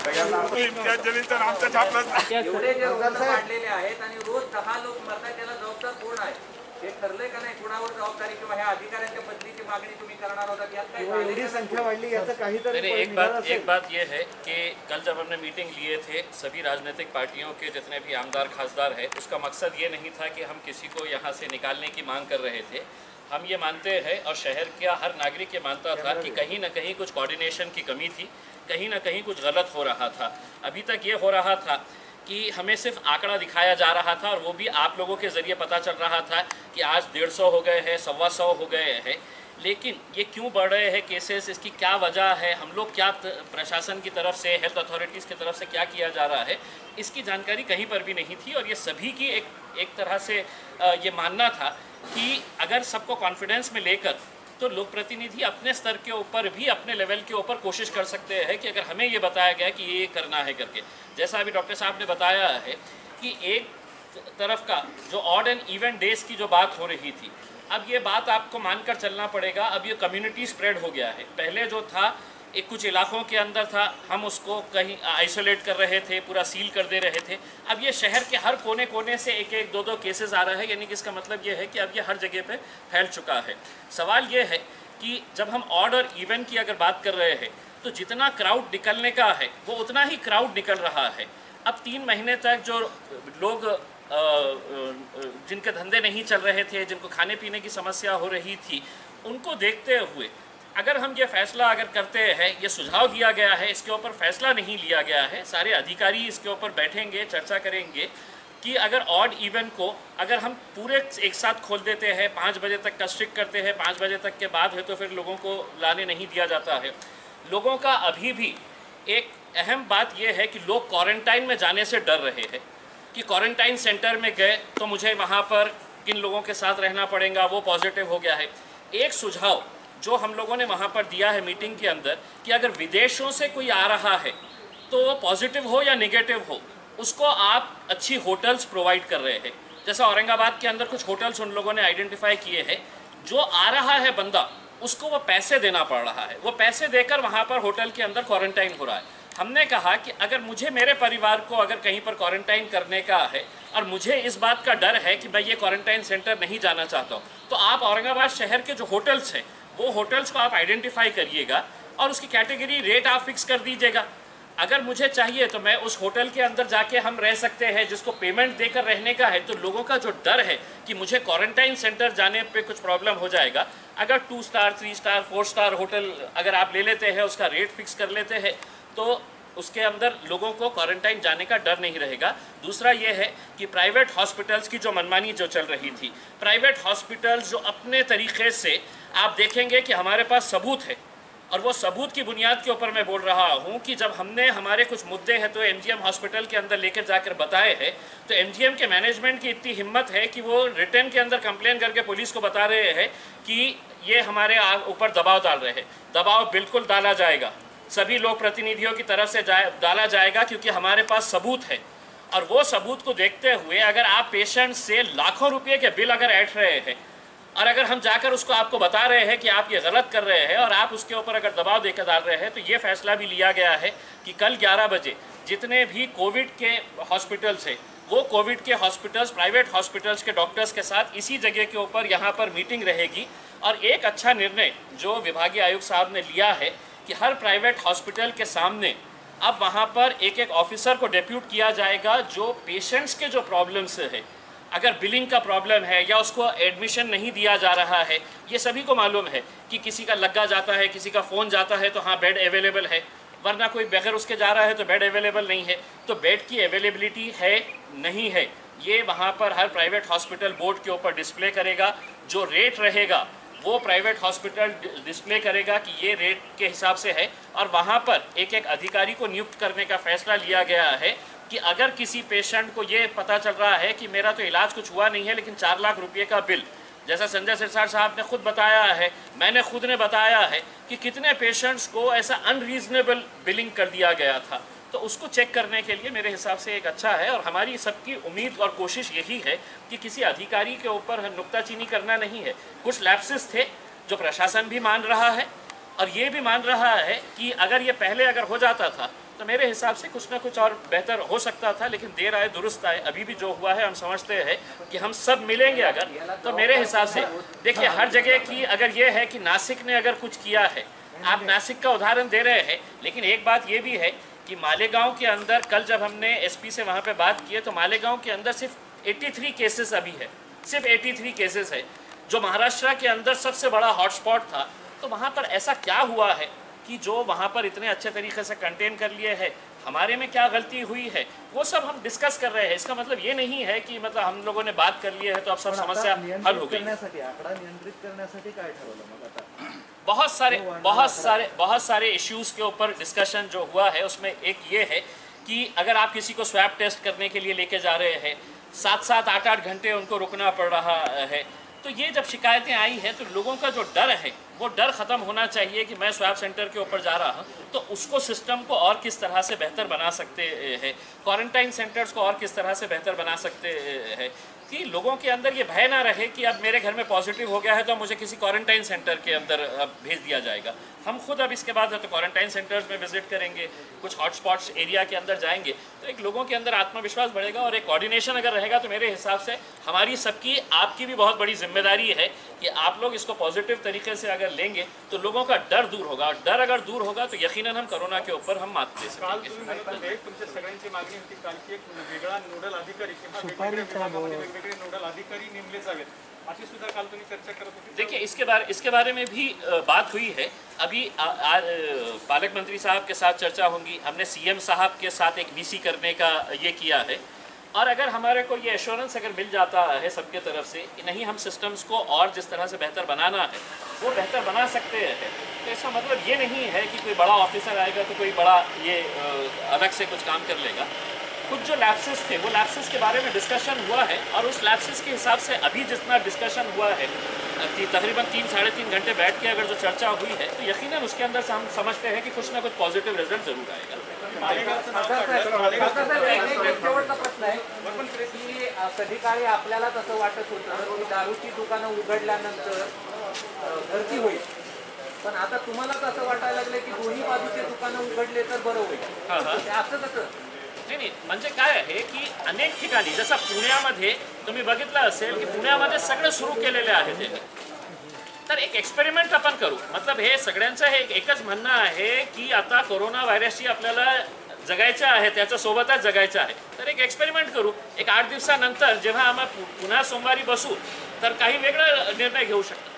इम्तियाज जलीलचं आमचं छापलंच नाही. एवढे जे रुग्ण वाढलेले आहेत आणि रोज 10 लोक मरतात, त्याला जबाबदार कोण आहे? हे ठरलंय का नाही? कुणावर जबाबदारी किंवा ह्या अधिकाऱ्यांच्या बदलीची मागणी तुम्ही करणार होता? यात काय एवढी संख्या वाढली याचं काहीतरी एक बात ये है कि कल जब हमने मीटिंग लिए थे सभी राजनीतिक पार्टियों के जितने भी आमदार खासदार है, उसका मकसद ये नहीं था कि हम किसी को यहाँ से निकालने की मांग कर रहे थे। हम ये मानते हैं और शहर का हर नागरिक ये मानता था कि कहीं ना कहीं कुछ कोऑर्डिनेशन की कमी थी, कहीं ना कहीं कुछ गलत हो रहा था। अभी तक ये हो रहा था कि हमें सिर्फ आंकड़ा दिखाया जा रहा था और वो भी आप लोगों के ज़रिए पता चल रहा था कि आज 150 हो गए हैं, 125 हो गए हैं। लेकिन ये क्यों बढ़ रहे हैं केसेस, इसकी क्या वजह है, हम लोग क्या प्रशासन की तरफ से, हेल्थ अथॉरिटीज़ की तरफ से क्या किया जा रहा है, इसकी जानकारी कहीं पर भी नहीं थी। और ये सभी की एक तरह से ये मानना था कि अगर सबको कॉन्फिडेंस में लेकर तो लोक प्रतिनिधि अपने स्तर के ऊपर भी, अपने लेवल के ऊपर कोशिश कर सकते हैं कि अगर हमें ये बताया गया कि ये करना है करके, जैसा अभी डॉक्टर साहब ने बताया है कि एक तरफ का जो ऑड एंड इवन डेज की जो बात हो रही थी, अब ये बात आपको मानकर चलना पड़ेगा। अब ये कम्युनिटी स्प्रेड हो गया है। पहले जो था एक कुछ इलाकों के अंदर था, हम उसको कहीं आइसोलेट कर रहे थे, पूरा सील कर दे रहे थे। अब ये शहर के हर कोने कोने से एक एक दो केसेस आ रहा है, यानी कि इसका मतलब ये है कि अब ये हर जगह पे फैल चुका है। सवाल ये है कि जब हम ऑड और इवन की अगर बात कर रहे हैं तो जितना क्राउड निकलने का है वो उतना ही क्राउड निकल रहा है। अब 3 महीने तक जो लोग जिनके धंधे नहीं चल रहे थे, जिनको खाने पीने की समस्या हो रही थी, उनको देखते हुए अगर हम ये फैसला अगर करते हैं, ये सुझाव दिया गया है, इसके ऊपर फैसला नहीं लिया गया है, सारे अधिकारी इसके ऊपर बैठेंगे, चर्चा करेंगे कि अगर ऑड इवन को अगर हम पूरे एक साथ खोल देते हैं, 5 बजे तक का स्ट्रिक्ट करते हैं, 5 बजे तक के बाद है तो फिर लोगों को लाने नहीं दिया जाता है। लोगों का अभी भी एक अहम बात यह है कि लोग क्वारंटाइन में जाने से डर रहे हैं कि क्वारंटाइन सेंटर में गए तो मुझे वहाँ पर किन लोगों के साथ रहना पड़ेगा, वो पॉजिटिव हो गया है। एक सुझाव जो हम लोगों ने वहाँ पर दिया है मीटिंग के अंदर कि अगर विदेशों से कोई आ रहा है तो वो पॉजिटिव हो या नेगेटिव हो, उसको आप अच्छी होटल्स प्रोवाइड कर रहे हैं। जैसा औरंगाबाद के अंदर कुछ होटल्स उन लोगों ने आइडेंटिफाई किए हैं, जो आ रहा है बंदा उसको वो पैसे देना पड़ रहा है, वो पैसे देकर वहाँ पर होटल के अंदर क्वारंटाइन हो रहा है। हमने कहा कि अगर मुझे मेरे परिवार को अगर कहीं पर क्वारंटाइन करने का है और मुझे इस बात का डर है कि मैं ये क्वारंटाइन सेंटर नहीं जाना चाहता हूँ, तो आप औरंगाबाद शहर के जो होटल्स हैं वो होटल्स को आप आइडेंटिफाई करिएगा और उसकी कैटेगरी रेट आप फिक्स कर दीजिएगा। अगर मुझे चाहिए तो मैं उस होटल के अंदर जाके हम रह सकते हैं, जिसको पेमेंट देकर रहने का है। तो लोगों का जो डर है कि मुझे क्वारंटाइन सेंटर जाने पे कुछ प्रॉब्लम हो जाएगा, अगर 2 स्टार 3 स्टार 4 स्टार होटल अगर आप ले लेते हैं, उसका रेट फिक्स कर लेते हैं, तो उसके अंदर लोगों को क्वारंटाइन जाने का डर नहीं रहेगा। दूसरा ये है कि प्राइवेट हॉस्पिटल्स की जो मनमानी जो चल रही थी, प्राइवेट हॉस्पिटल्स जो अपने तरीके से आप देखेंगे कि हमारे पास सबूत है, और वो सबूत की बुनियाद के ऊपर मैं बोल रहा हूँ कि जब हमने हमारे कुछ मुद्दे हैं तो एमजीएम हॉस्पिटल के अंदर लेकर जाकर बताए हैं, तो एमजीएम के मैनेजमेंट की इतनी हिम्मत है कि वो रिटर्न के अंदर कंप्लेन करके पुलिस को बता रहे हैं कि ये हमारे ऊपर दबाव डाल रहे हैं। दबाव बिल्कुल डाला जाएगा, सभी लोक प्रतिनिधियों की तरफ से डाला जाएगा, क्योंकि हमारे पास सबूत है। और वो सबूत को देखते हुए अगर आप पेशेंट से लाखों रुपये के बिल अगर ऐंठ रहे हैं और अगर हम जाकर उसको आपको बता रहे हैं कि आप ये गलत कर रहे हैं और आप उसके ऊपर अगर दबाव देकर डाल रहे हैं, तो ये फैसला भी लिया गया है कि कल 11 बजे जितने भी कोविड के हॉस्पिटल्स हैं, वो कोविड के हॉस्पिटल्स, प्राइवेट हॉस्पिटल्स के डॉक्टर्स के साथ इसी जगह के ऊपर यहाँ पर मीटिंग रहेगी। और एक अच्छा निर्णय जो विभागीय आयुक्त साहब ने लिया है कि हर प्राइवेट हॉस्पिटल के सामने अब वहाँ पर एक एक ऑफिसर को डेप्यूट किया जाएगा, जो पेशेंट्स के जो प्रॉब्लम्स है, अगर बिलिंग का प्रॉब्लम है या उसको एडमिशन नहीं दिया जा रहा है, ये सभी को मालूम है कि किसी का लगा जाता है, किसी का फ़ोन जाता है तो हाँ बेड अवेलेबल है, वरना कोई बगैर उसके जा रहा है तो बेड अवेलेबल नहीं है। तो बेड की अवेलेबिलिटी है नहीं है, ये वहाँ पर हर प्राइवेट हॉस्पिटल बोर्ड के ऊपर डिस्प्ले करेगा। जो रेट रहेगा वो प्राइवेट हॉस्पिटल डिस्प्ले करेगा कि ये रेट के हिसाब से है, और वहाँ पर एक एक अधिकारी को नियुक्त करने का फैसला लिया गया है कि अगर किसी पेशेंट को ये पता चल रहा है कि मेरा तो इलाज कुछ हुआ नहीं है लेकिन 4 लाख रुपये का बिल, जैसा संजय सिरसाट साहब ने खुद बताया है, मैंने खुद ने बताया है कि कितने पेशेंट्स को ऐसा अनरीजनेबल बिलिंग कर दिया गया था, तो उसको चेक करने के लिए मेरे हिसाब से एक अच्छा है। और हमारी सबकी उम्मीद और कोशिश यही है कि किसी अधिकारी के ऊपर नुक्ताचीनी करना नहीं है। कुछ लैप्सेस थे जो प्रशासन भी मान रहा है और ये भी मान रहा है कि अगर ये पहले अगर हो जाता था तो मेरे हिसाब से कुछ ना कुछ और बेहतर हो सकता था, लेकिन देर आए दुरुस्त आए। अभी भी जो हुआ है हम समझते हैं कि हम सब मिलेंगे अगर, तो मेरे हिसाब से देखिए हर जगह की अगर ये है कि नासिक ने अगर कुछ किया है, आप नासिक का उदाहरण दे रहे हैं, लेकिन एक बात ये भी है कि मालेगांव के अंदर कल जब हमने एसपी से वहाँ पे बात की है तो मालेगांव के अंदर सिर्फ 83 केसेस अभी है, सिर्फ 83 केसेस है, जो महाराष्ट्र के अंदर सबसे बड़ा हॉटस्पॉट था। तो वहाँ पर ऐसा क्या हुआ है कि जो वहाँ पर इतने अच्छे तरीके से कंटेन कर लिए है, हमारे में क्या गलती हुई है, वो सब हम डिस्कस कर रहे हैं। इसका मतलब ये नहीं है कि मतलब हम लोगों ने बात कर ली है तो अब सब समस्या हल हो गई। आकडा नियंत्रित करण्यासाठी काय ठरवलं मग आता? बहुत सारे इश्यूज़ के ऊपर डिस्कशन जो हुआ है उसमें एक ये है कि अगर आप किसी को स्वैब टेस्ट करने के लिए लेके जा रहे हैं, 7-7, 8-8 घंटे उनको रुकना पड़ रहा है, तो ये जब शिकायतें आई हैं तो लोगों का जो डर है वो डर ख़त्म होना चाहिए कि मैं स्वैब सेंटर के ऊपर जा रहा हूँ तो उसको सिस्टम को और किस तरह से बेहतर बना सकते हैं, क्वारंटाइन सेंटर्स को और किस तरह से बेहतर बना सकते हैं कि लोगों के अंदर ये भय ना रहे कि अब मेरे घर में पॉजिटिव हो गया है तो मुझे किसी क्वारंटाइन सेंटर के अंदर अब भेज दिया जाएगा। हम खुद अब इसके बाद तो क्वारंटाइन सेंटर्स में विजिट करेंगे, कुछ हॉटस्पॉट्स एरिया के अंदर जाएंगे, तो एक लोगों के अंदर आत्मविश्वास बढ़ेगा और एक कोऑर्डिनेशन अगर रहेगा तो मेरे हिसाब से हमारी सबकी, आपकी भी बहुत बड़ी जिम्मेदारी है कि आप लोग इसको पॉजिटिव तरीके से अगर लेंगे तो लोगों का डर दूर होगा, और डर अगर दूर होगा तो यकीनन हम कोरोना के ऊपर हम मात दे सकेंगे। तुमच्या सगळ्यांची मागणी होती काल की एक वेगळा नोडल अधिकारी किंवा वेगवेगळ्या विभागामध्ये वेगवेगळे नोडल अधिकारी नेमले जावेत, अशी सुद्धा काल तुम्ही चर्चा करत होती। देखिए इसके बारे में भी बात हुई है। अभी पालक मंत्री साहब के साथ चर्चा होंगी, हमने सीएम साहब के साथ एक वीसी करने का ये किया है, और अगर हमारे को ये एश्योरेंस अगर मिल जाता है सबके तरफ से कि नहीं हम सिस्टम्स को और जिस तरह से बेहतर बनाना है वो बेहतर बना सकते हैं, तो इसका मतलब ये नहीं है कि कोई बड़ा ऑफिसर आएगा तो कोई बड़ा ये अलग से कुछ काम कर लेगा। कुछ जो लैप्सेस थे वो लैप्सेस के बारे में डिस्कशन हुआ है, और उस लैप्सेस के हिसाब से अभी जितना डिस्कशन हुआ है कि तकरीबन 3-3.5 घंटे बैठ के अगर जो चर्चा हुई है तो यकीनन उसके अंदर से हम समझते हैं कि कुछ ना कुछ पॉजिटिव रिजल्ट जरूर आएगा। शेवटचा प्रश्न आहे की कधी काळी आपल्याला तसं वाटत होतं की दारूची दुकानं उघडल्यानंतर गर्दी होईल, पण आता तुम्हाला असं वाटायला लागलं की दोन्ही बाजूचे दुकानं उघडले तर बरं होईल, असं कसं? नाही, म्हणजे काय आहे की अनेक ठिकाणी जसं पुण्यामध्ये तुम्ही बघितलं असेल की पुण्यामध्ये सगळं सुरू केलेले आहे ते, तर एक एक्सपेरिमेंट आपण करू। मतलब हे सगळ्यांचं हे एकच म्हणणं आहे की आता कोरोना व्हायरसशी आपल्याला जगायचं आहे, त्याच्यासोबतच जगायचं आहे, तर एक एक्सपेरिमेंट करू। एक 8 दिवसानंतर जेव्हा आम्ही पुन्हा सोमवारी बसू तर काही वेगळा निर्णय घेऊ शकतो।